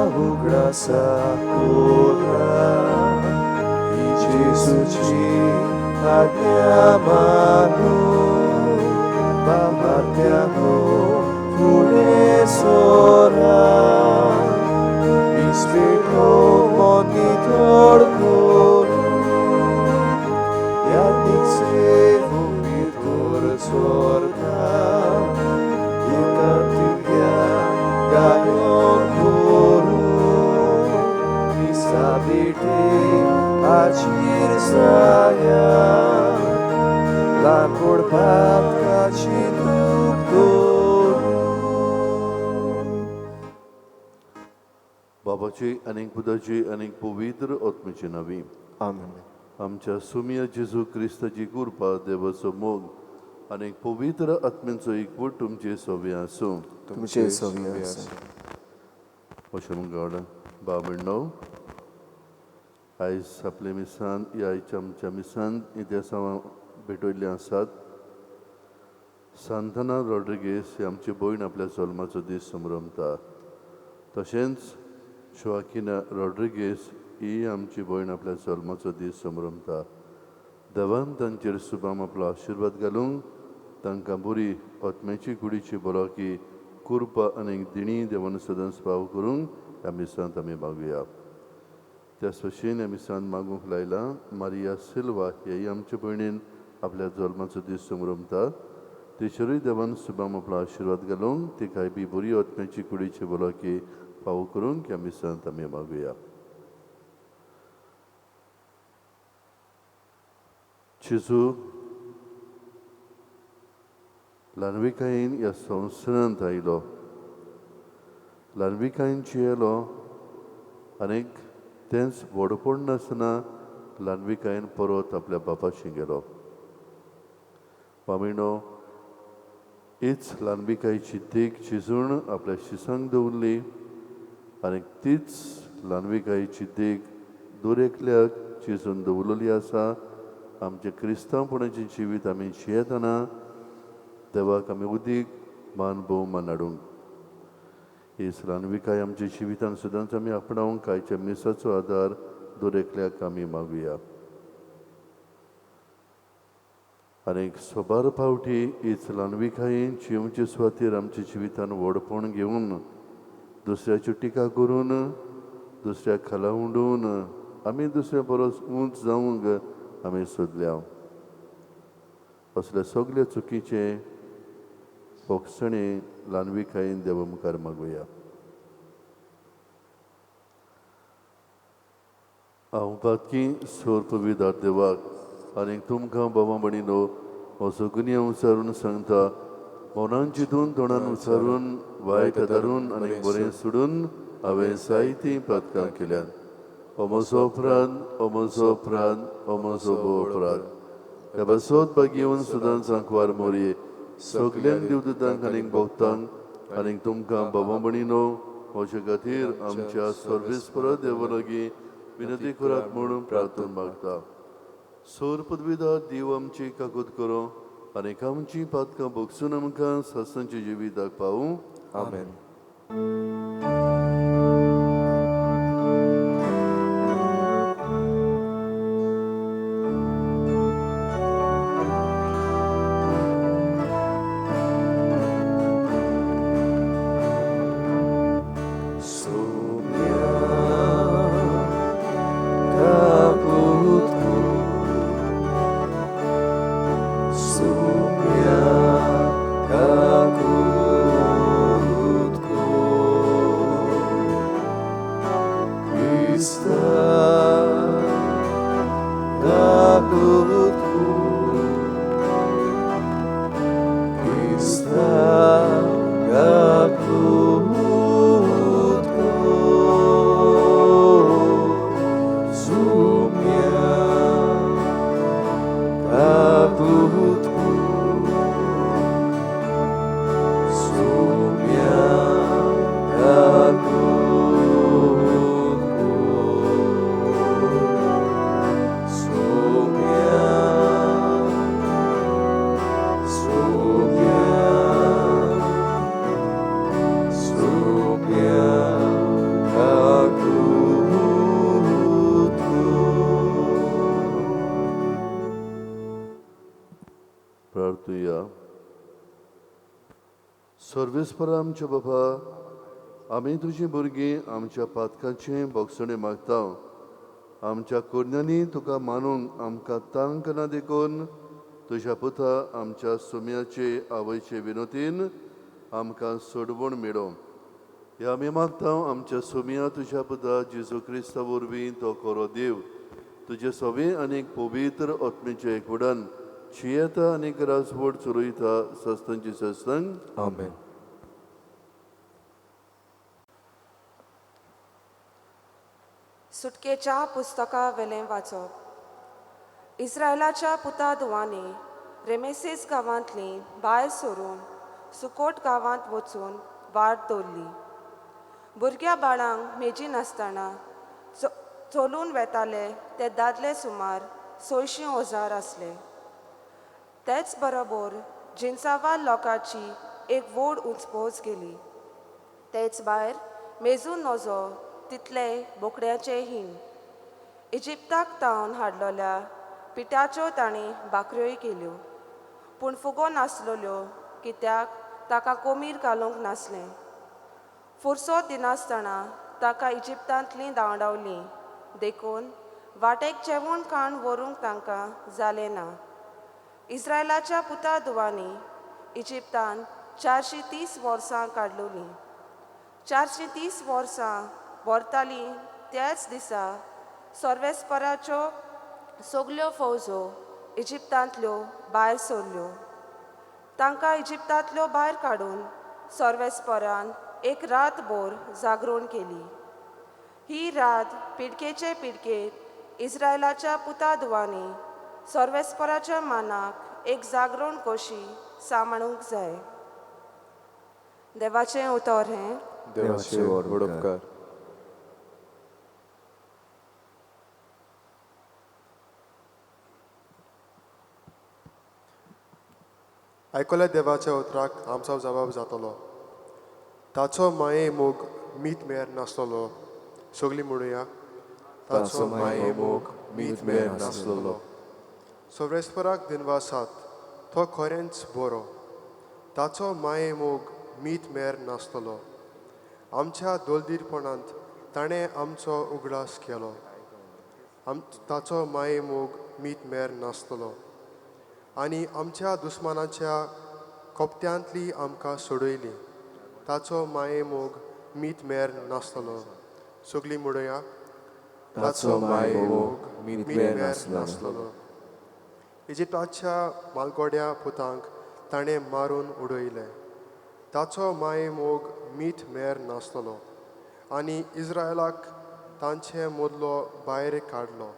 ugrasa ora i Jesuci abbiamo bahartiano pure sora Ispirito monitor coro Iarnic sevo virtur sorta Icartivia gaion coro Misabite acir saya Lancor papcaci बाबाची अनेक पुताची अनेक पवित्र आत्म्याची नावी Amen. आमच्या सुमिया जेजू क्रिस्ताची कृपा देवाचो मोग अनेक पवित्र आत्म्यांचो एकवट तुमचे सोबे आसूं तुमचे सवय अशें गॉड बाबण्णव आयज आपले मिसान ह्या आयच्या आमच्या मिसान इतिहासां भेटयल्ले आसात सांतना रॉड्रिगेस ही आमची भयण आपल्या जल्माचो दीस संभ्रमता तशेंच शोआकिना रॉड्रिगेस ही आमची भयण आपल्या जल्माचो दीस संभ्रमता देवान तांचेर सुबाम आपलो आशिर्वाद घालूंक तांकां बरी आत्म्याची कुडीची बरोकी कृपा आनी दिणी देवान सदांच पाव करूंक ह्या मिसांत आमी मागुया त्याच भशेन ह्या मिसांत मागूंक लायला मारिया सिल्वा हेय आमचे भयणीन आपल्या जल्माचो दीस संभ्रमता तिचेरूय देवान सुबाम आपलो आशिर्वाद घालूंक तिकाय बी बरी आत्म्याची कुडीची बरोकी पाव करूंक ह्या मिसांत आमी मागुया जेजू ल्हानविकायेन ह्या संवसारांत आयलो ल्हानविकायेन जियेलो आनीक तेंच व्हडपण नासतना ल्हानविकायेन परत आपल्या बापाशी गेलो पामिणो हीच ल्हानविकायेची देख चिजून आपल्या शिसांक दवरली आनी तीच ल्हानविकायेची देख दुरेकल्याक चिजून दवरलेली आसा आमचे क्रिस्तांवपणाचें जिवीत आमी जियेतना देवाक आमी उदीक मान भोवमान हाडूंक ही ल्हानविकाय आमच्या जिवितान सुद्दांच आमी आपणावंक कांयच्या मिसाचो आदार दुरेकल्याक आमी मागुया आनीक सोबार फावटी हीच ल्हानविकायेन जिवचे सुवातेर आमच्या जिवितान व्हडपण घेवन दुसऱ्याची टिका करून दुसऱ्याक खाला उडोवन आमी दुसऱ्या परस उंच जावंक आमी सोदल्या असले सगळे चुकीचे फोगसणे ल्हानविकायेन देवा मुखार मागुया हांव पातकी सोर्प विदार देवाक आनी तुमकां बाबा भणीनो हो सगुनी उचारून सांगता मनान चिंतून तोंडान उचारून वायट धरून आनी बरें सोडून हांवें जायतीं पातकां केल्यात हो म्हजो अपराध हो म्हजो अपराध हो म्हजो भोव अपराध ह्या बसोत बाग येवन सुद्दां सांकवार मोरये सगल्यांक दिवदूतांक आनीक भोगतांक आनीक तुमकां बाबा भणीनो म्हजे खातीर आमच्या सर्वेस्परा देवा लागीं विनंती करात म्हणून प्रार्थना मागता सोर पदवीदार देव आमची काकूत करो आनीक आमची पातकां भोगसून आमकां ससांच्या जिविताक पावूं Amen. सर्वेस्परा आमच्या बाबा, आमी तुझी भुरगीं आमच्या पातकांचें बोगसणें मागता. आमच्या कुरण्यांनी तुका मानूंक आमकां तांक ना देखून तुज्या पुता आमच्या सुम्याचे आवयचे विनोतीन आमकां सोडवण मेळो. हे आमी मागता आमच्या सुम्या तुज्या पुता जेजू क्रिस्ता वरवीं तो कोरो देव तुजे सवे आनीक पवित्र आत्मेचे एकवटान शियेता आनीक राजवट चलयता सस्तांची सस्तांक. आमेन. सुटकेच्या पुस्तका वेलें वाचप. इस्रायलाच्या पुता धुवांनी रेमेसेस गांवांतली भायर सरून सुकोट गांवांत वचून वाट दवरली. भुरग्या बाळांक मेजी नासतना चलून वेताले ते दादले सुमार 600,000 आसले. तेच बरोबर जिन्सावाल लोकांची एक व्हड उंचपोज गेली. तेच भायर मेजून नजो तितले बोकड्याचे हिण. इजिप्ताक तावन हाडलेल्या पिठाच्यो ताणें भाकऱ्योय केल्यो, पूण फुगो नासलेल्यो कित्याक ताका कोमीर घालूंक नासलें. फुरसत दिनासतना ताका इजिप्तांतलीं धांवडावलीं देखून वाटेक जेवण खाण व्हरूंक तांकां जालें ना. इस्रायलाच्या पुता धुवांनी इजिप्तान 430 वर्सां काडलोलीं. 430 वर्सां व्हरतालीं त्याच दिसा सर्वेस्पराच्यो सगल्यो फौजो इजिप्तांतल्यो भायर सरल्यो. तांकां इजिप्तांतल्यो भायर काडून सर्वेस्परान एक रातभर जागरण केली. ही रात पिडकेचे पिडकेत इस्रायलाच्या पुता धुवांनी सर्वेस्पराच्या मानाक एक जागरण कशी सांबाळूंक जाय. देवाचें उतर हें. देवाचे वडोपकार. आयकल्या देवाच्या उतराक आमचो जबाब जातलो. ताचो माये मोग मीठ मेर नासतलो. सगळीं म्हणुया. ताचो माये मोग मीठ मेर नासलोलो. सर्वेस्पराक दिनवासात तो खरेंच बरो. ताचो माये मोग मीठ मेर नासतलो. आमच्या दोलदीरपणांत ताणें आमचो उगडास केलो. ताचो माये मोग मीठ मेर नासतलो. आनी आमच्या दुस्मानाच्या कोपत्यांतली आमकां सोडयली. ताचो माये मोग मीठ मेर नासतलो. सगळीं म्हणुया. ताचो माये मोग मीठ मेर नासलोलो. इजिप्ताच्या मालगोड्या पुतांक ताणें मारून उडयले. ताचो माये मोग मीठ मेर नासतलो. आनी इस्रायलाक तांचे मदलो भायर काडलो.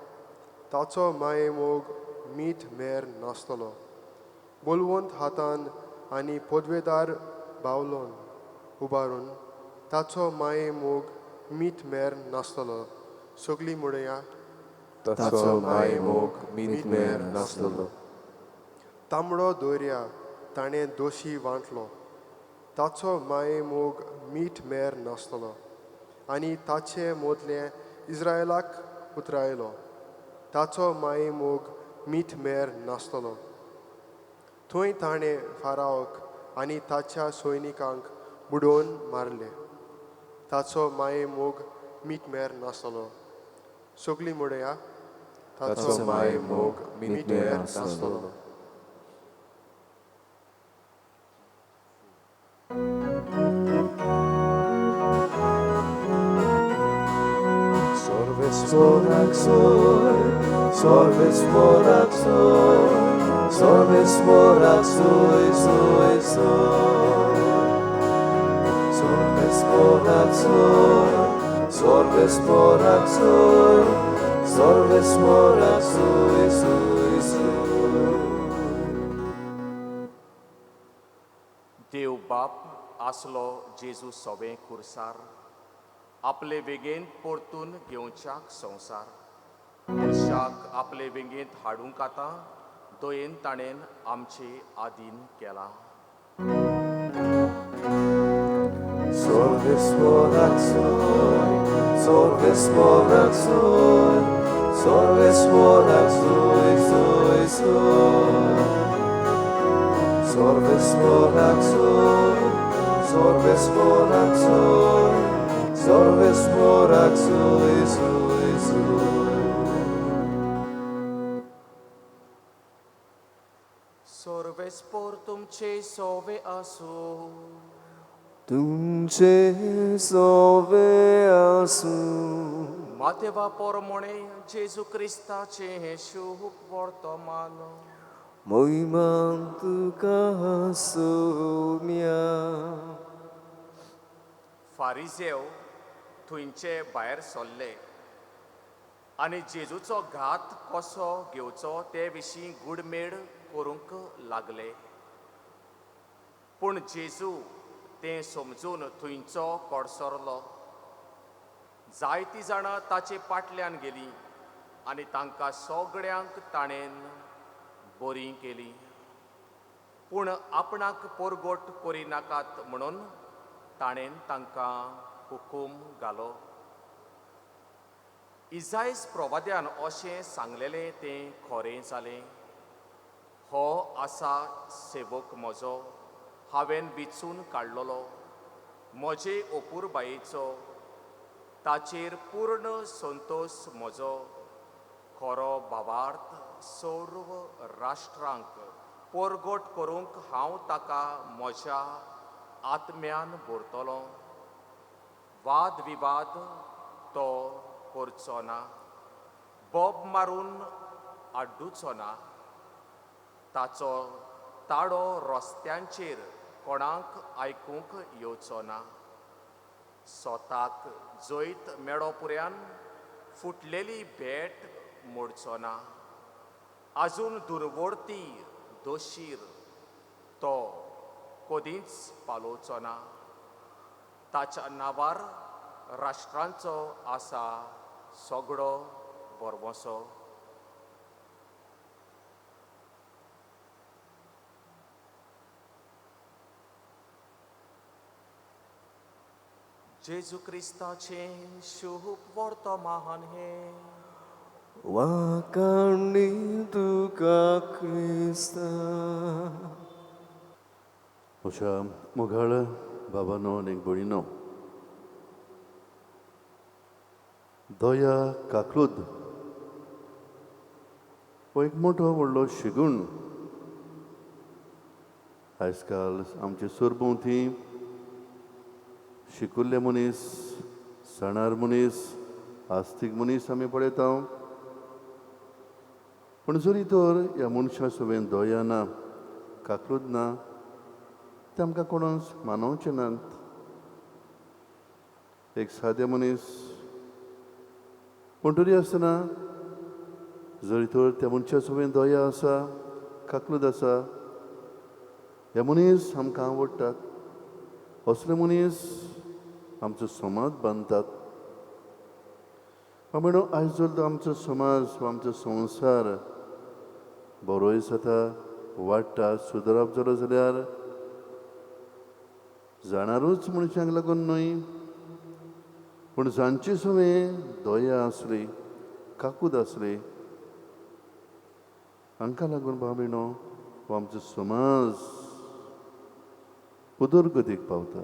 ताचो माये मोग मीठ मेर नासतलो. बोलवंत हातान आनी पदवेदार बावलोन उबारून ताचो माये मोग मीठ मेर नासतलो. सगळीं म्हणुया. ताचो माये मोग मीठ मेर नासलोलो. तांबडो दर्या ताणें दोशी वांटलो. ताचो माये मोग मीठ मेर नासतलो. आनी ताचे मदले इस्रायलाक उतरायलो. ताचो माये मोग मीठ मेर नासतलो. थंय ताणें फारावाक आनी ताच्या सैनिकांक बुडोवन मारले. ताचो माये मोग मीठ मेर नासतलो. सगळीं म्हणुया. ताचो माये मोग मीठ मेर नासलोलो. Sorvesporak soy, sorvesporak soy, sorvesporak soy, soy, soy. Sorvesporak soy, sorvesporak soy, sorvesporak soy, soy, soy. देव बाप आसलो जेजू सोबे कुर्सार आपले वेगेंत परतून घेवच्याक संवसार. मनशाक आपले वेगेंत हाडूंक आतां दयेन ताणेन आमचे आदीन केला. Sorvesporak soy, sorvesporak soy, sorvesporak soy, soy, soy. Sorvesporak soy, Sorves moraxo, Jesu. सर्वेस्पोर तुमचे सोवे असो. तुमचे सोवे आसू. मातेवा पोरमोणे जेजू क्रिस्ताचे शुभ वर्तमान. मोहिमान तुका सोम्या. फारिजेव थंयचे भायर सरले आनी जेजूचो घात कसो घेवचो ते विशीं गुडमेड करूंक लागले. पूण जेजू तें समजून थंयचो कडसरलो. जायतीं जाणां ताचे फाटल्यान गेलीं आनी तांकां सगळ्यांक ताणेन बरीं केलीं. पूण आपणाक परगट करिनाकात म्हणून ताणेन तांकां हुकूम घालो. इजायस प्रवाद्यान अशें सांगलेलें तें खरें जालें. हो आसा सेवक म्हजो, हांवें विचून काडलोलो. म्हजे ओपूरबायेचो ताचेर पूर्ण संतोश म्हजो. खरो भावार्थ सर्व राष्ट्रांक परगट करूंक हांव ताका म्हज्या आत्म्यान भरतलों. वाद विवाद तो करचो ना, बोब मारून आड्डूचो ना. ताचो ताडो रस्त्यांचेर कोणाक आयकूंक येवचो ना. स्वताक जैत मेळोपुऱ्यान फुटलेली भेट मोडचो ना. आजून दुर्वर्ती दोशीर तो कधीच पालोवचो ना. ताच्या नांवार राष्ट्रांचो आसा सगळो बरवसो. जेजू क्रिस्ताचे शुभ वर्तमान हे. वाकाणी तुका क्रिस्ता. अशा मोगाळ बाबांनो आनी भयणींनो, दया काकलूद हो एक मोठो व्हडलो शिगूण आयज काल आमचे सरभोंवती शिकुल्ले मनीस, सणार मनीस, आस्तीक मनीस आमी पळयता. पूण जरी तर ह्या मनशा सवेन दया ना, काकलूद ना, ते आमकां कोणूच मानवचे नात. एक सादे मनीस पूण तरी आसतना जरी तर त्या मनशा सवेन दया आसा, काकलूद आसा, हे मनीस आमकां आवडटात. असले मनीस आमचो समाज बांदतात. म्हणून आयज जर आमचो समाज वा आमचो संवसार बरोय जाता, वाडटा, सुदारप जालो जाल्यार जाणारूच मनशांक लागून न्हय, पूण जांचे सवें दया आसली, काकूद आसली, हांकां लागून भावभयणो हो आमचो समाज उदरगतीक पावता.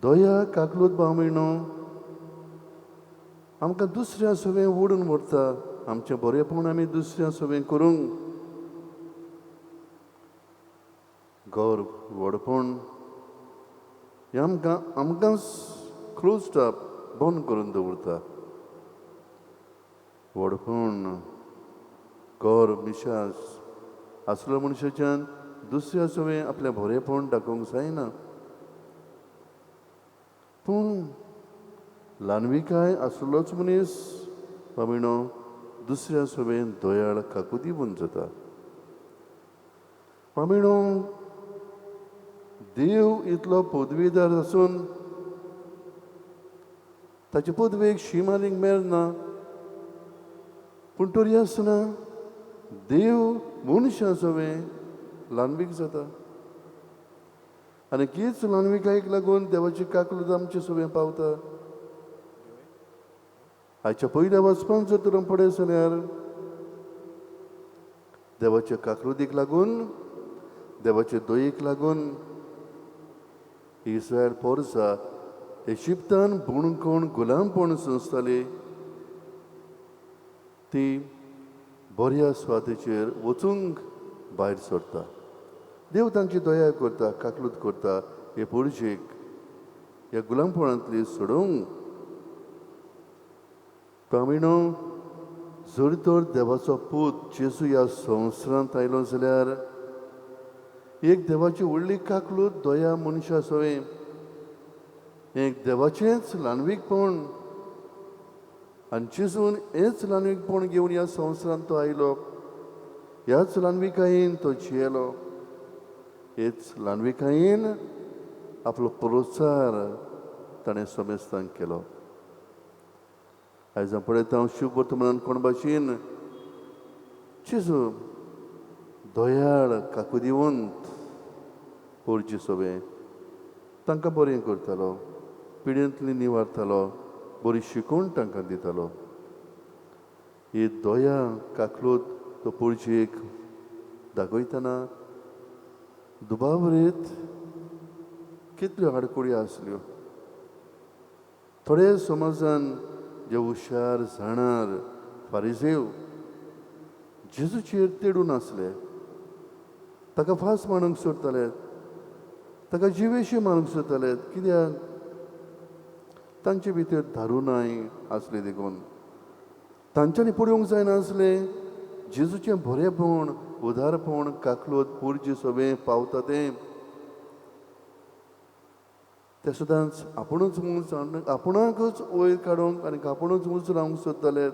दया काकलूद भावभयणो आमकां दुसऱ्या सवें ओडून व्हरता. आमचें बरेंपण आमी दुसऱ्या सवें करूंक, गर्व व्हडपण हें आमकांच क्लोज्ड अप बंद करून दवरता. व्हडपण, गर्व, मिशास आसलो मनशाच्यान दुसऱ्या सवें आपलें बरेंपण दाखोवंक जायना. पूण ल्हानविकाय आसलोच मनीस भावभयणो दुसऱ्या सवेन दयाळ काकुदी बून जाता. भावभयणो, देव इतलो पदवीदार आसून ताचे पदवेक शीमालींक मेळना, पूण तरी आसतना देव मनशा सवें ल्हानवीक जाता. आनी तीच ल्हानविकायेक लागून देवाची काकलूद आमचे सवें पावता. आयच्या पयल्या वचपान जर तर पळय जाल्यार देवाच्या काकलुदीक लागून, देवाचे दयेक लागून इस्रायल पोरसा इजिप्तान बुणकोण गुलामपण सोंसताली ती बऱ्या स्वातेचेर वचूंक भायर सरता. देव तांची दया करता, काकलूत करता हे पुरशेक ह्या गुलामपणांतली सोडूंक. पामिणो, जर तर देवाचो पूत जेजू ह्या संवसारांत आयलो जाल्यार एक देवाची व्हडली काकलूत दया मनशा सोवे, एक देवाचेंच ल्हानवीकपण आनी जेजून हेच ल्हानवीकपण घेवन ह्या संवसारांत तो आयलो. ह्याच ल्हानविकायेन तो जियेलो. हेच ल्हानविकायेन आपलो प्रोत्सार ताणें समेस्तांक केलो. आयज हांव पळयता हांव शुभ वर्तमानान कोण भाशेन जेजू दयाळ काकुदिवंत पोरचे सोबे तांकां बरें करतालो, पिड्यांतली निवारतालो, बरी शिकवण तांकां दितालो. ही दया काकलूत तो पुरचेक दाखयतना दुबावरीत कितल्यो आडकुळी आसल्यो. थोडे समाजान जे हुशार जाणार फारिजेव जेजूचेर तेडून आसले, ताका फास मारूंक सोदताले, ताका जिवेशी मारूंक सोदताले. कित्याक तांचे भितर धारुनाय आसले देखून तांच्यांनी पळोवंक जायनासले जेजूचें बरेपण, उदारपण काकलूत पुरचे सोबे पावता ते सुद्दांच आपुणूच उंच आपुणाकूच वयर काडूंक आनी आपुणूच उंच रावंक सोदताले.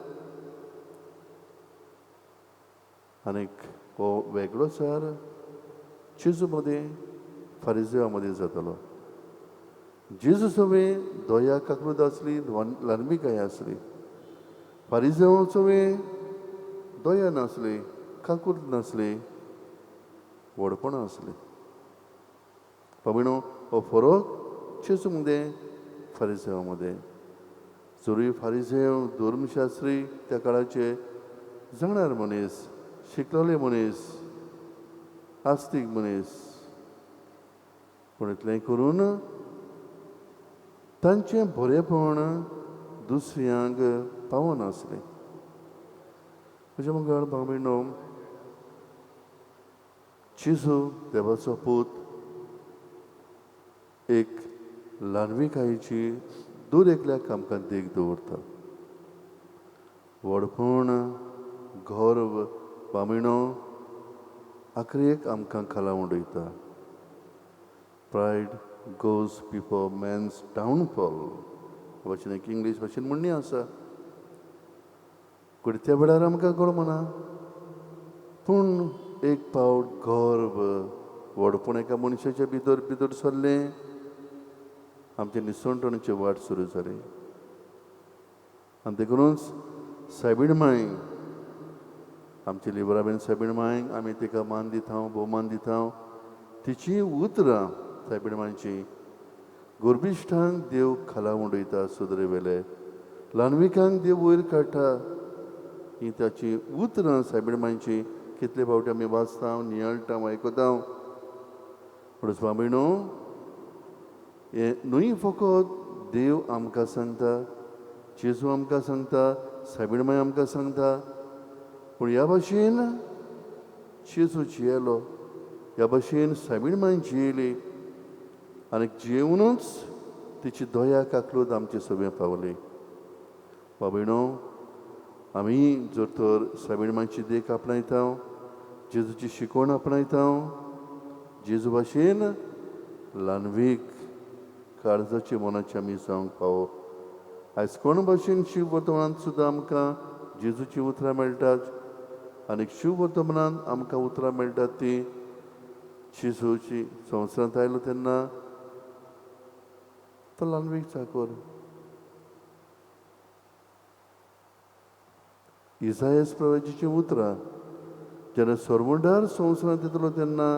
आनीक हो वेगळोचार जेजू मदें फारिजेवा मदें जातालो. जेजू सोबे दया काकलूत आसली, ल्हानविकाय आसली. फारिजेवा सोबे दया नासली, काकूत नासली, व्हडपणां आसली. पामिणो, हो फरक जेजू मदें फारिजेवा मदें. जरूय फारिजेव धर्मशास्त्री त्या काळाचे जाणार मनीस, शिकलेले मनीस, आस्तीक मनीस, पूण इतलें करून तांचें बरेपण दुसऱ्यांक पावनासलें. म्हज्या मंगळ भावभयणो, जेजू देवाचो पूत एक ल्हानविकायेची दूर एकल्याक आमकां देख दवरता. व्हडपण, गर्व, पामिणो आखरेक आमकां खाला उडयता. प्रायड गोज बिफोर मॅन्स डावनफॉल भाशेन एक इंग्लीश भाशेन म्हणणी आसा. त्या वेळार आमकां कळमना, पूण एक पावट गर्व, व्हडपण एका मनशाच्या भितर भितर सरलें, आमचे निसणटणेची वाट सुरू जाली. आनी देखूनच सायबीण मांय, आमची लिबराबेन सायबीण मांयक आमी तिका मान दिता, भोवमान दिता. तिची उतरां सायबीण मांयची गोरबिश्टांक देव खाला उडयता सुदरे वेले, ल्हानविकांक देव वयर काडटा. ही ताची उतरां सायबीण मांयची कितले फावटी आमी वाचता, नियाळटा, आयकता. म्हणून स्वामिणो, हे न्हय फकत देव आमकां सांगता, जेजू आमकां सांगता, सायबीण मांय आमकां सांगता, पूण ह्या भाशेन जेजू जियेलो, ह्या भाशेन सायबीण मांय जियेली आनी जियेवनूच तिची दया काकलूत आमचे सोबे पावली. बाबीणो, आमी जर तर सायबीण मांयची देख आपणायता, जेजूची शिकवण आपणायता, जेजू भाशेन ल्हानवीक काळजाची मनाची आमी जावंक पावो. आयज कोण भाशेन शिव वर्तमानांत सुद्दां आमकां जेजूची उतरां मेळटात आनी शिव वर्तमानांत आमकां उतरां मेळटात ती जेजूची संवसारांत आयलो तेन्ना तो ल्हानवीक चाकर. इसायास प्रवाचीची उतरां जेन्ना सोर्मुंडार संवसारांत येतलो तेन्ना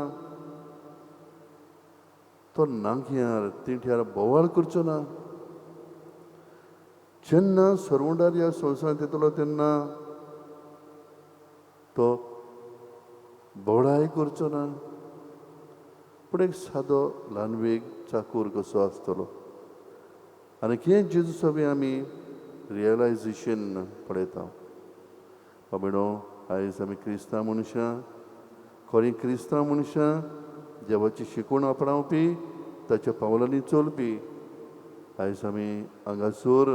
तो नांग्यार तिठ्यार बोवाळ करचो ना. जेन्ना सोर्मुंडार ह्या संवसारांत येतलो तेन्ना तो बोडाय करचो ना. पूण एक सादो ल्हानवेग चाकूर कसो आसतलो. आनी हें जेजू सगळें आमी रियलायजेशन पळयता. बाबडो आयज आमी क्रिस्तांव मनशां, खरीं क्रिस्तांव मनशां, देवाची शिकवण आपणावपी, ताच्या पावलांनी चलपी. आयज आमी हांगासर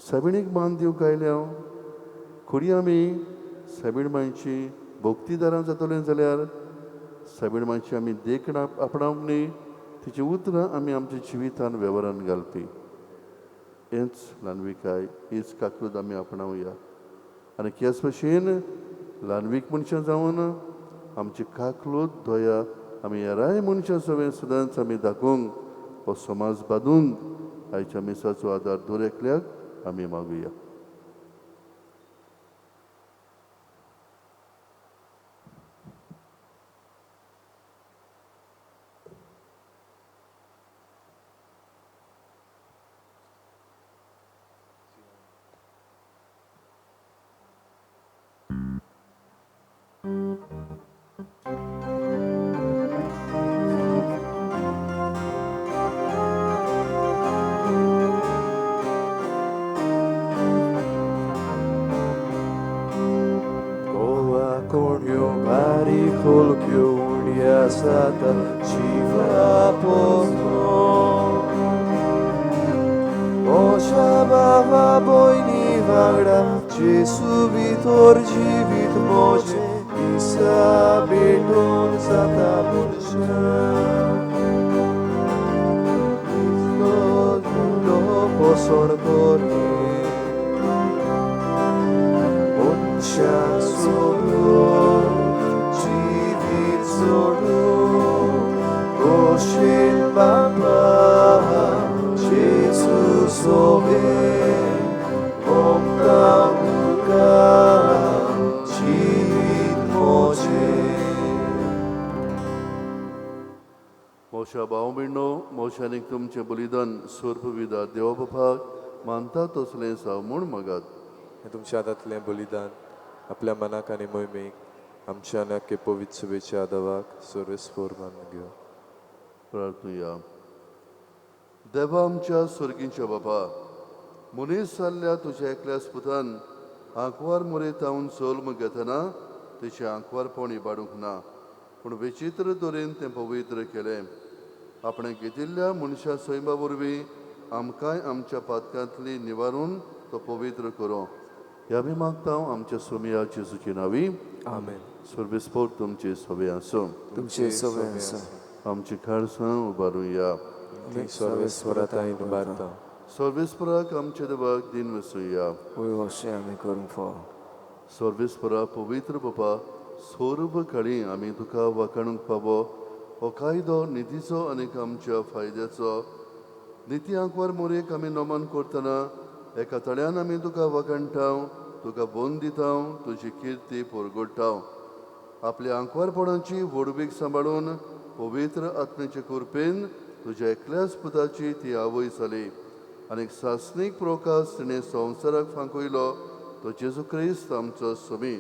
साबिणीक मान दिवंक आयल्या. खरी आमी साबीण मांयची भोक्तीदारां जातलीं जाल्यार साबीण मांयची आमी देखण आपणावंक न्ही, तिची उतरां आमी आमच्या जिवितान वेव्हारान घालपी. हेंच ल्हानविकाय, हीच काकूद आमी आपणावया. आनी ह्याच भशेन ल्हानवीक मनशां जावन आमची काकलूद दया आमी हेरांय मनशां सगळें सदांच आमी दाखोवंक हो समाज बांदूंक आयच्या मिसाचो आदार दर एकल्याक आमी मागुया. Koła konio mari kolkio unia sata dziwa pozno. Ocia baba boini वांगडा जेसू भितर जिवीत मोजे दिसा भेटून जाता मुंडो पोसण कोरे मनशाक सोडून जिवीत सोडून गोशेन बाबा जेसू सोबे मोशा भाव भयणो, मोशानीक तुमचें बलिदान सर्प विदा देवा बापाक मानता तसलें जाव म्हूण मागात. हे तुमच्या हातांतलें बलिदान आपल्या मनाक आनी मोहिमेक आमच्या नक्की पवित्र सभेच्या आदाराक सर्वेस्पर मानून घेवं. प्रार्थुया. देवा आमच्या स्वर्गीच्या बापा, मनीस जाल्ल्या तुज्या एकल्या पुतान आंकवार मोरयतावन सोल्म घेतना तिचें आंकवारपण इबाडूंक ना, पूण विचित्र तरेन तें पवित्र केलें. आपणें घेतिल्ल्या मनशा सैमा वरवीं आमकांय आमच्या पातकांतली निवारून तो पवित्र करो. ह्या बी मागता हांव आमच्या सोमया जेजूची नांवी. आमेन. सर्वेस्पर तुमचे सवे आसूं. तुमचे सगळे आसा. आमची खाडसां उबारुया. मी सर्वेस्परात आईन बारता. सर्वेस्पराक आमच्या देवाक दिन वसूया. वय अशें आमी करूंक फाव. सर्वेस्परा पवित्र बापा, सर्व काळी आमी तुका वाखाणूंक पावो हो कायदो नितीचो आनी आमच्या फायद्याचो. निती आंकवार मोरेक आमी नमन करतना एका तळ्यान आमी तुका वाखाणटाव, तुका बोन दिताव, तुजी किर्ती परगडटाव. आपल्या आंकवारपणाची व्हडवीक सांबाळून पवित्र आत्म्याचे कृपेन तुज्या एकल्याच पुताची ती आवय जाली आनी सासणीक प्रोकास तिणें संवसाराक फांकयलो तो जेजू क्रिस्त आमचो सोमी.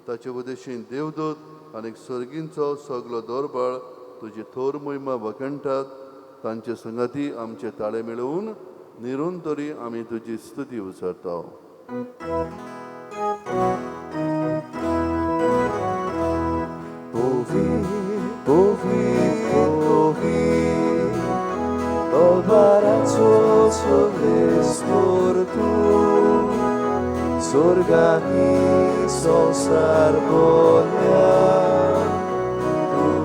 ताचे उदेशीन देवदूत आनी सर्गींचो सगलो दरबार तुजी थोर मोहिमा वखणटात. तांचे संगाती आमचे ताळे मेळोवन निरून तरी आमी तुजी स्तुती उसारता. Dolbaraco sovespor tu, sorgani sonsar bolia,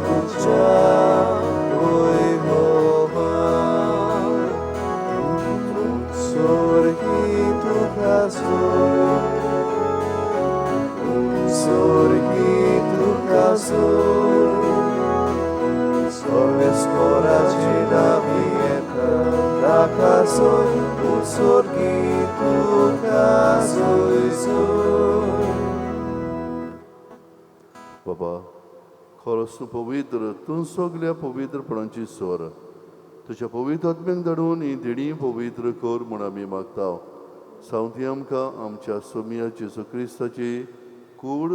tuja vojvova, sorgi tu kazor, sorgi tu kazor, sorvespora cina vieta, la kazor, sorgi tu kazor. बाबा, खरोच तूं पवित्र, तूं सगल्या पवित्रपणाची सोर. तुज्या पवित्र आत्म्याक धाडून ही देणी पवित्र कर म्हूण आमी मागता. सावंती आमकां आमच्या सोमया जेजू क्रिस्ताची कूड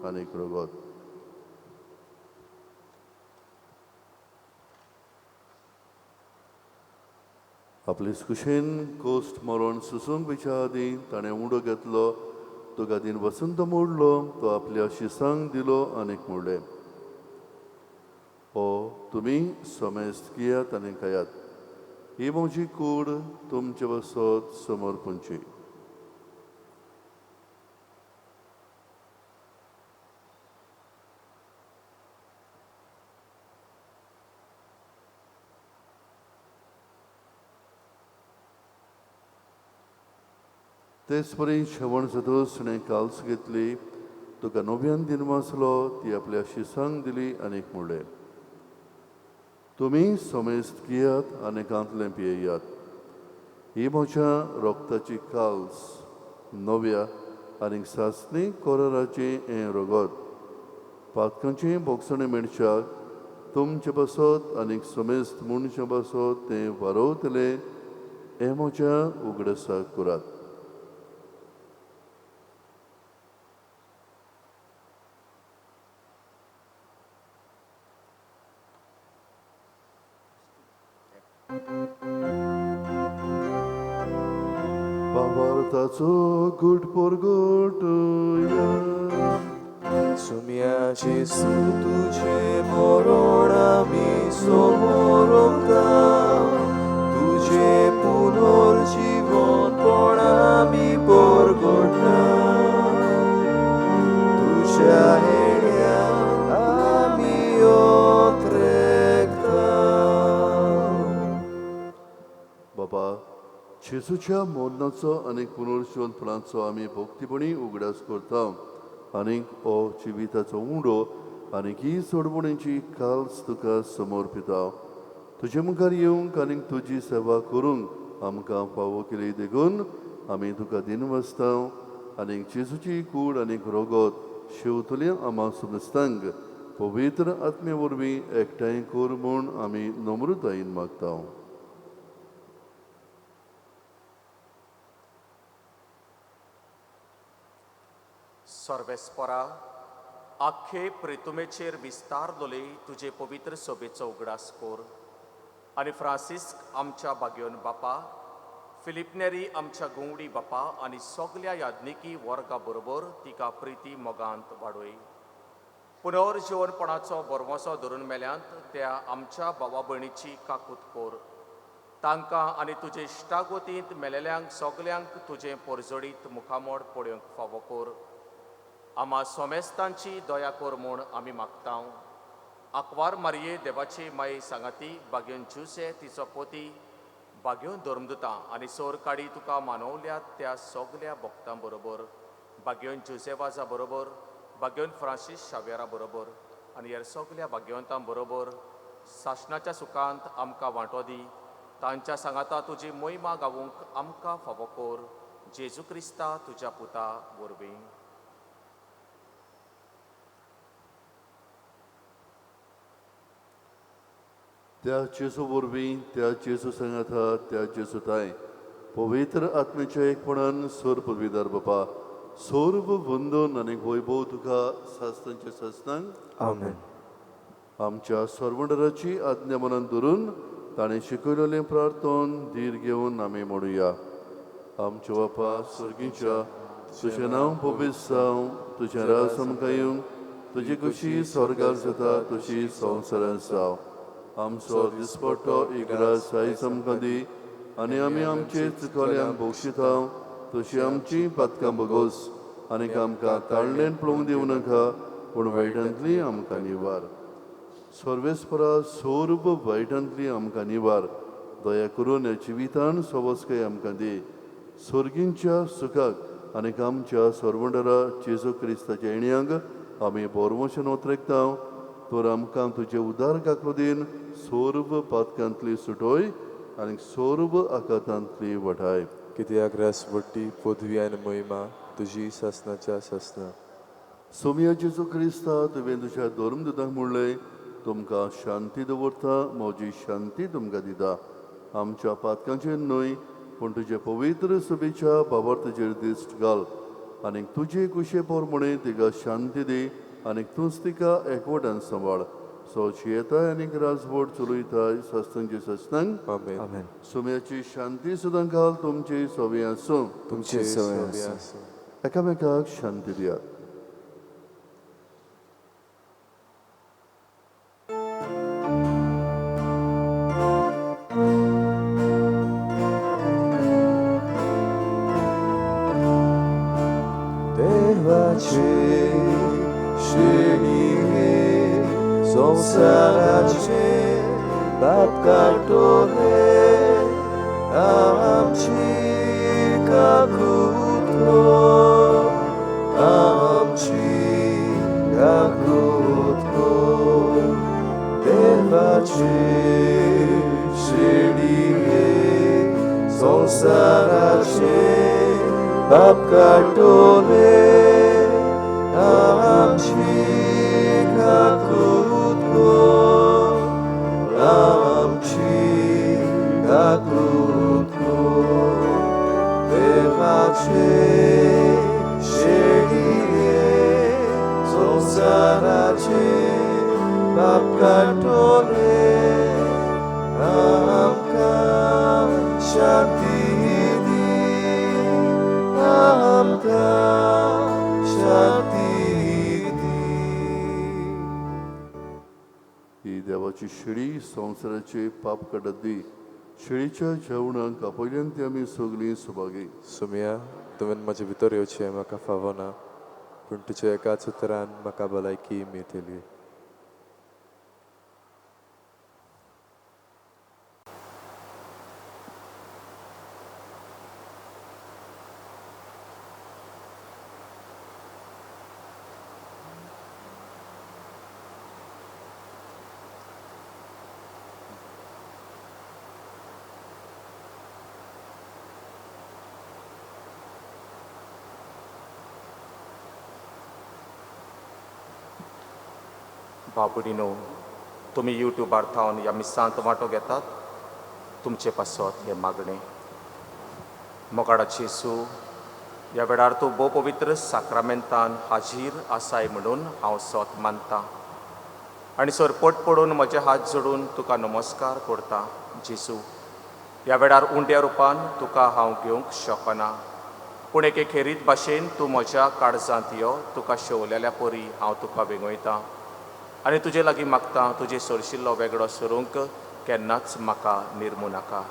आनी रगत. आपले कुशेन कोस्ट मरण सुसूंक विच्या आदीं ताणें उडो घेतलो, तो गादीन वसंत मोडलो, तो आपल्या शिसांक दिलो आनीक मोडले. हो तुमी सोमेस्त कियात आनी खायात. ही म्हजी कूड तुमचे वसत समोर पुंची. तेच परी शेवण जातूच तिणें काल्स घेतली, तुका नव्यान दिनवासलो, ती आपल्या शिसांक दिली आनीक मोडले. तुमी सोमेस्त कियात आनी कांतलें पियेयात. ही म्हज्या रोगताची काल्स, नव्या आनीक सासणी कोराराची हें रगत. पातकांची बोगसणे मेणशाक तुमचे बसत आनीक सोमेस्त मनशा बसत तें वारोवतले, हें म्हज्या उगडसाक करात. भावार्थाचो घुट पोरगोटुया. सुम्या जेसू तुझे मरण आमी समोर रोखता, तुझे पुनर्जीवनपण आमी परगडटा. तुझ्या येण्याक आमी ओत्रेकता. बाबा, जेजूच्या मोन्नाचो आनीक पुनर्जीवनपणाचो आमी भोक्तीपणी उगडास करता आनीक हो जिविताचो उंडो आनीक ही सोडवणेची काल्स तुका समर्पिता. तुजे मुखार येवंक आनीक तुजी सेवा करूंक आमकां फावो केली देखून आमी तुका दिनवसता आनीक जेजूची कूड आनीक रोगत शेवतल्या आमा सुमेस्तांक पवित्र आत्मे वरवीं एकठांय कर म्हूण आमी नम्रतायेन मागता. सर्वेस्परा आख्खे प्रितुमेचेर विस्तार दोले तुजे पवित्र सभेचो उगडास कोर आनी फ्रांसिस्क आमच्या बागयोन बापा, फिलिपनेरी आमच्या गोंवडी बापा आनी सगल्या याज्ञिकी वर्गा बरोबर तिका प्रिती मोगांत वाडोय. पुनर्जीवनपणाचो बरवंसो धरून मेल्यांत त्या आमच्या भावा भयणीची काकूत कोर. तांकां आनी तुजे इश्टागोतींत मेलेल्यांक सगल्यांक तुजें परजडीत मुखामोड पळोवंक फावो कोर. आमा सोमेस्तांची दया कोर म्हूण आमी मागता. आंकवार मारये देवाची माई सांगाती बागेन जुसे तिचो पोती बागेवन धर्मदुतां आनी सोर काडी तुका मानवल्यात त्या सगल्या भक्तां बरोबर, बागेवन जुसेवाजा बरोबर, बागेवन फ्रांसीस शावेरा बरोबर आनी ह्या सगल्या भाग्यवंतां बरोबर सासणाच्या सुखांत आमकां वांटो दी. तांच्या सांगाता तुजी मोहिमा गावूंक आमकां फावो कोर. जेजू क्रिस्ता तुज्या पुता वरवीं. त्या जेजू वरवीं, त्या जेजू सांगाता, त्या जेजू ताय पवित्र आत्मेच्या एकपणान सोर पदवीदार बापा सोर्व वंदन आनी वैभव तुका सासनांच्या सासनांक आमेन. आमच्या सर्वंडराची आज्ञा मनान धरून ताणें शिकयलेलें प्रार्थन धीर घेवन आमी म्हणुया. आमच्या बापा स्वर्गीच्या, तुजें नांव पवित्र जावं, तुजें राज आमकां येवं, तुजी कुशी स्वर्गार जाता तशी संवसारांत जावं. आमचो दिसपट्टो इगराज आयज आमकां दी आनी आमी आमचे चुकल्यांक बक्षिता तशी आमची पातकां बगोस आनीक आमकां ताळणेन पळोवंक दिवं नाका, पूण वायटांतली आमकां निवार. सर्वेस्परा सोर्व वायटांतली आमकां निवार. दया करून ह्या जिवितान सवस्काय आमकां दी. स्वर्गींच्या सुखाक आनीक आमच्या सर्वंडरा जेजू क्रिस्ताच्या येण्याक आमी बोरमोशन वतरेकता. तर आमकां तुजे उदार काकृदीन सोर्व पातकांतली सुटोय आनी सोर्व आकातांतली वठाय. कित्याक रासवट्टी पदवी आनी मोहिमा तुजी सासनाच्या सासना. सोम्या जेजू क्रिस्ता तुवें तुज्या धर्मदुतांक म्हणलें, तुमकां शांती दवरता, म्हजी शांती तुमकां दिता. आमच्या पातकांचेर न्हय पूण तुजे पवित्र सभेच्या भावार्थाचेर दिश्ट घाल आनीक तुजे कुशे पोरमणे तिका शांती दी आनीक तूंच तिका एकवटान सांबाळ. सोचियेताय आनी राजवट चलयताय सस्तंचे सस्तंग आमेन. आमेन. सुम्याची शांती सुद्दां घाल तुमची सोबी आसूं. तुमचे सवय सवय आसूं. आसूं. एकामेकाक शांती दियात. देवाचे शिणिये संसाराचे बाप काटोले आमची काकुतो आमची काकुतो देवाचे शिणिये संसाराचे बाप काटोले आमची काकुतो आमची काकुतो देवाचे शेणिये संसाराचे बाप काटोले आमकां शांती आमकां शांती दी. ही देवाची शिडी संवसाराचे पाप काडत दी. शिडीच्या जेवणाक आपयल्यान ती आमी सगळीं सुभागी. सुमिया तुवें म्हजे भितर येवचें म्हाका फावो ना पूण तुज्या एकाच उतरान म्हाका भलायकी मेळटली. बाबुडीनो, तुम्ही यूट्यूबार थावन ह्या मिसांत वांटो घेतात, तुमचे पासत हे मागणे. मोगाडाची येसू, ह्या वेळार तूं भोव पवित्र साक्रामेंतान हाजीर आसाय म्हणून हांव सोत मानतां आनी सरपट पडून म्हजे हात जोडून तुका नमस्कार करतां. जेसू, ह्या वेळार उंड्या रुपान तुका हांव घेवंक शकना, पूण एके खेरीत भाशेन तूं म्हज्या काळजांत यो. तुका शेवलेल्या परी हांव तुका वेगोयतां आनी तुजे लागीं मागतां, तुजे सोरशिल्लो वेगळो सरूंक केन्नाच म्हाका निर्मू नाका.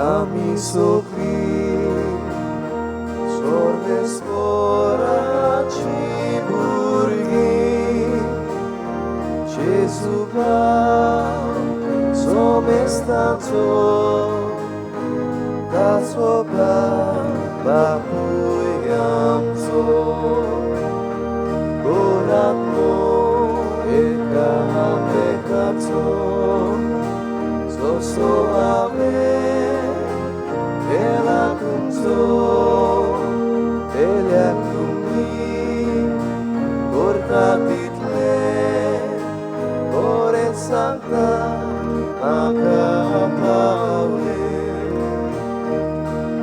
Ami sokli sordes poraci burgi Gesù somestato da sopra bapuyamso goratmo ekamekato so ave ela kunzo ela kumi cortatitle ore santa maka paule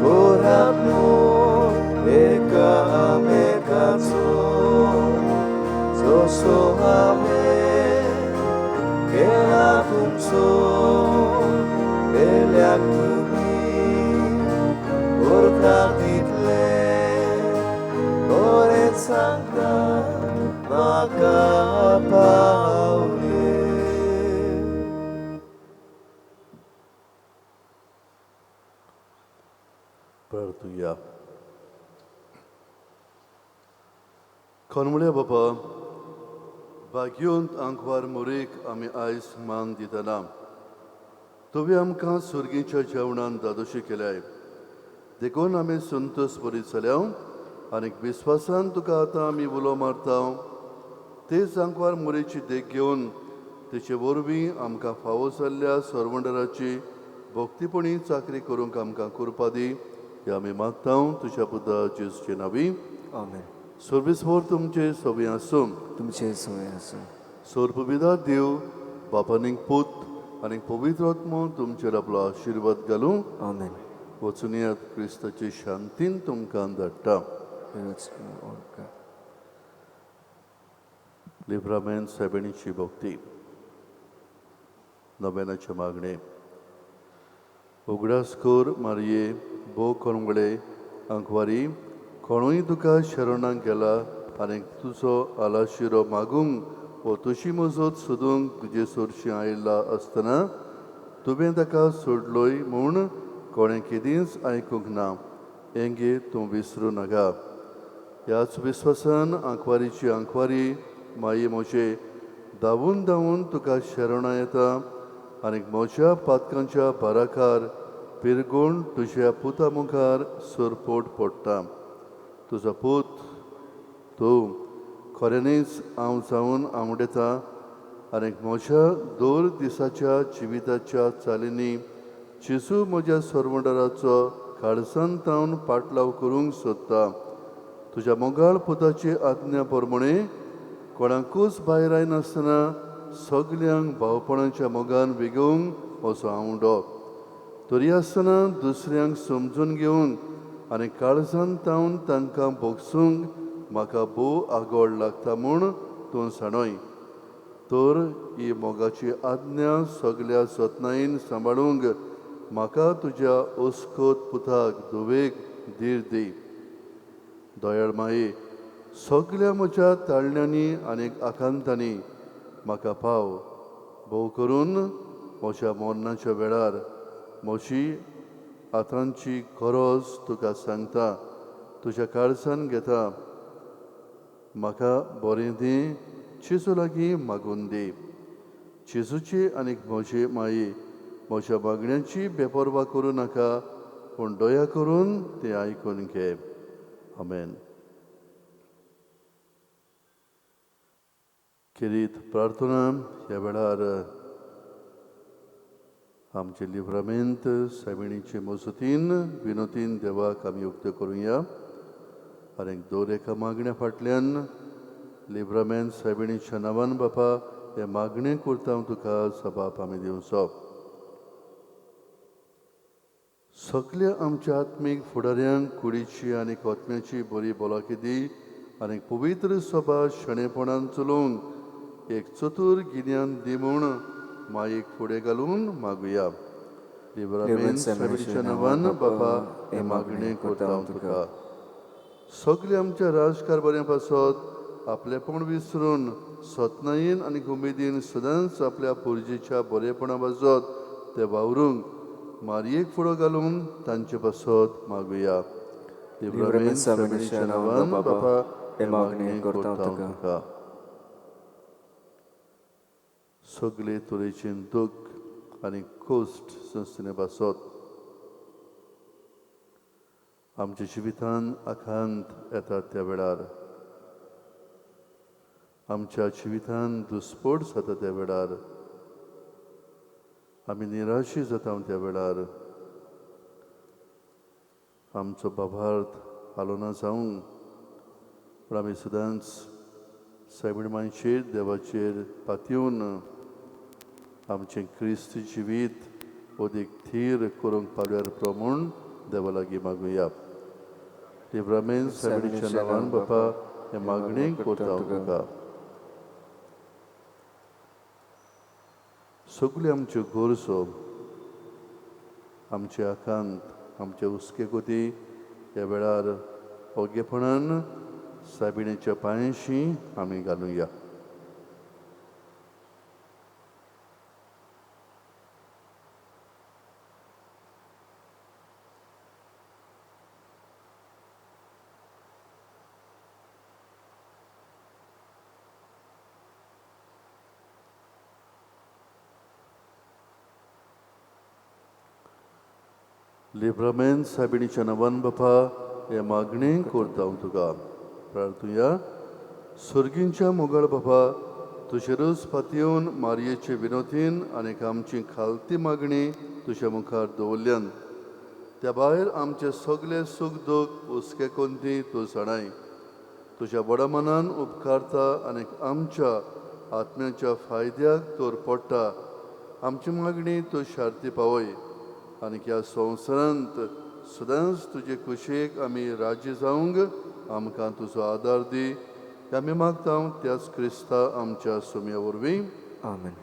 coramo eka mekazo so ave ela kunzo ela kumi cortatitle ore santa maka paule. प्रार्थूया. खनमळ्या बाबा, भाग्योंत आंकवार मोरेक आमी आयज मान दितना तुवें आमकां सुर्गेच्या जेवणान दादोशी केल्याय. देखून आमी संतोश बरी जाल्या आनीक विस्वासान तुका आतां आमी उलो मारता तेच आंकवार मोरेची देख घेवन तेचे वरवीं आमकां फावो जाल्ल्या सरवंडराची भोक्तीपणी चाकरी करूंक आमकां करपा दी हे आमी मागता तुज्या पुता जेजूचे नांवी. आमेन. सर्वेस्वर तुमचे सोबी आसूं. तुमचे सोय आसूं. सोरपविदा देव बापानीक पूत आनी पवित्र आत्मो तुमचेर आपलो आशिर्वाद घालूं. आमेन. वचून येयात क्रिस्ताची शांतीन तुमकां धाडटा. लिब्रामेन सायबिणीची भोक्ती. नव्यानाचे मागणे. उगडास कोर मारये भोव कोणगळे आंकवारी कोणूय तुका शरणांक गेला आनी तुजो आलाशिरो मागूंक वो तुशी मजत सोदूंक तुजे सोरशी आयिल्ला आसतना तुवें ताका सोडलोय म्हूण कोणें केदींच आयकूंक ना. हेंगे तूं विसरूं नाका. ह्याच विस्वासान आंकवारीची आंकवारी माये मोचे धांवून धांवून तुका शरणा येता आनी म्हज्या पातकांच्या बाराकार पिरगूण तुज्या पुता मुखार सोरपोट पडटा. तुजो पूत तूं खऱ्यांनीच हांव जावन आवडटा आनी म्हज्या 2 दिसाच्या जिविताच्या चालींनी जेजू म्हज्या सरवंडराचो काळजांतावन पाटलाव करूंक सोदता. तुज्या मोगाळ पुताची आज्ञा प्रमाणे कोणाकूच भायर आयनासतना सगल्यांक भावपणाच्या मोगान विगोवंक असो आवडो. तरी आसतना दुसऱ्यांक समजून घेवन आनी काळजांतावन तांकां भोगसूंक म्हाका भोव आगोड लागता म्हूण तूं जाणय. तर ही मोगाची आज्ञा सगल्या जतनायेन सांबाळूंक म्हाका तुज्या ओस्कोत पुताक धुवेक धीर दी. दयाळ माये सगल्या म्हज्या ताळण्यांनी आनी आकांतांनी म्हाका पाव. भोव करून म्हज्या मरणाच्या वेळार म्हजी आतांची गरज तुका सांगता. तुज्या काळजान घेता. म्हाका बरें दी. जेजू लागीं मागून दी. जेजूची आनी म्हजे माये म्हज्या मागण्यांची बेपरवा करूं नाका पूण दया करून ते आयकून घे. आमेन. किरीत प्रार्थना ह्या वेळार आमचे लिब्रामेंत सायबिणीचे मजतीन विनोतीन देवाक आमी उक्त करुया. आनी 2 एका मागण्या फाटल्यान लिब्रामेंत सायबिणीच्या नांवान बापा हे मागणे करता तुका जबाब आमी दिवचो. सगल्या आमच्या आत्मीक फुडाऱ्यांक कुडीची आनी कोत्म्याची बरी भलायकी दी आनी पवित्र सभा शणेपणान चलोवंक एक चतूर गिन्यान दी म्हूण मायेक फुडें घालून मागुया. लिब्रामेंत सायबिणीच्या नांवान बापा हे मागणे करता तुका. सगल्या आमच्या राजकारभाऱ्यां पासत आपलेपण विसरून सतनायेन आनी उमेदीन सदांच आपल्या पुर्जेच्या बरेपणा वाजत ते वावरूंक मारयेक फुडो घालून तांचे पासत मागुया. लिब्रामेंत सायबिणीच्या नांवान बापा हे मागणे करता तुका. सगळे तरेचे दूख आनी कोस्ट संस्थेने पासत आमच्या जिवितान आखांत येतात त्या वेळार आमच्या जिवितान दुस्फोट जाता त्या वेळार आमी निराशी जाता त्या वेळार आमचो बाबार्थ हालो ना जावंक पूण आमी सदांच सायबीण मांयचेर देवाचेर पातयेवन आमचें क्रिस्त जिवीत अदीक थीर करूंक पावल्यार प्रमाण देवा लागीं मागुया. लिब्रामेंत सायबिणीच्या नांवान बापा हे मागणे करता तुका. सगल्यो आमच्यो गरजो आमचे आकांत आमचे हुस्के कोती ह्या वेळार ओगेपणान सायबिणीच्या पांयाशी आमी घालुया. लिब्रामेंत सायबिणीच्या नांवान बापा हे मागणे करता तुका. प्रार्थुया. सुर्गींच्या मोगाळ बाबा तुजेरूच पातयेवन मारयेचे विनोतीन आनीक आमची खालती मागणी तुज्या मुखार दवरल्यान त्या भायर आमचे सगळे सुख दूख उस्के कोंती तूं जाणाय. तुज्या बडा मनान उपकारता आनीक आमच्या आत्म्याच्या फायद्याक तोर पडटा. आमची मागणी तूं शार्ती पावय आनीक ह्या संवसारांत सदांच तुजे कुशीक आमी राजी जावंक आमकां तुजो आदार दी. आमी मागता त्याच क्रिस्ता आमच्या सुमया वरवीं. आमेन.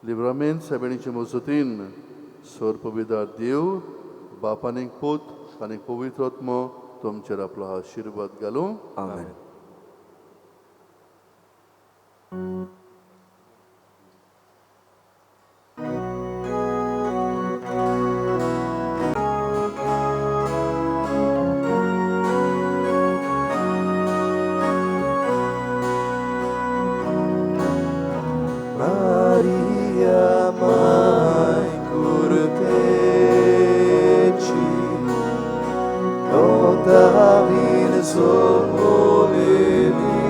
लिब्रामेंत सायबीणीचे मजतीन सोर पवित्र देव बाप आनीक पूत आनीक पवित्र आत्मो तुमचेर आपलो आशिर्वाद घालूं. आमेन. Maria, Mãe curteci, nota vir somoleni.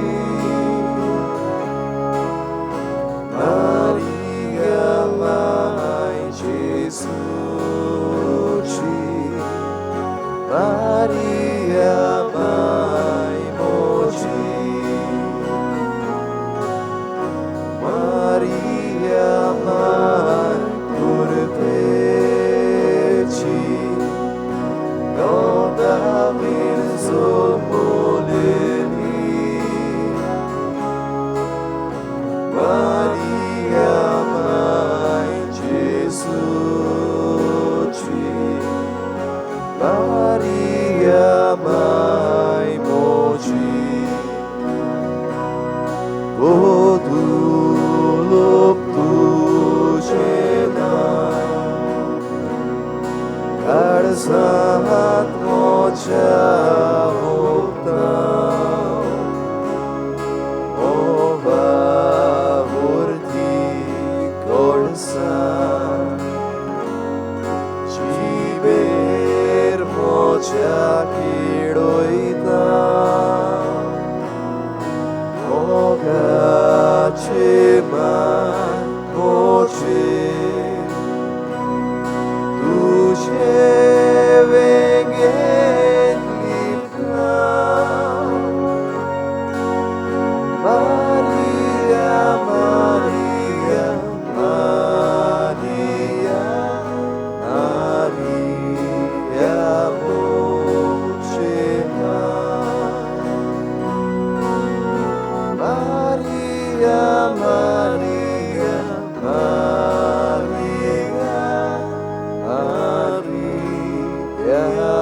Maria, Mãe Jesus, Maria, Mãe Moji. Maria, Mãe curteci, nota vir somoleni. Maria, Mãe Jesus, Maria, Mãe Moji. Todo lob tuझे नाय, काळजात मोच्या भोवतां मोवावरती कोळसा जिबेर मोच्या किडोयता. मोगाचे मान मोचे तुझे वेगेन लिपला. Maria, Maria, Maria, Maria moce Maria, Maria, Maria, Maria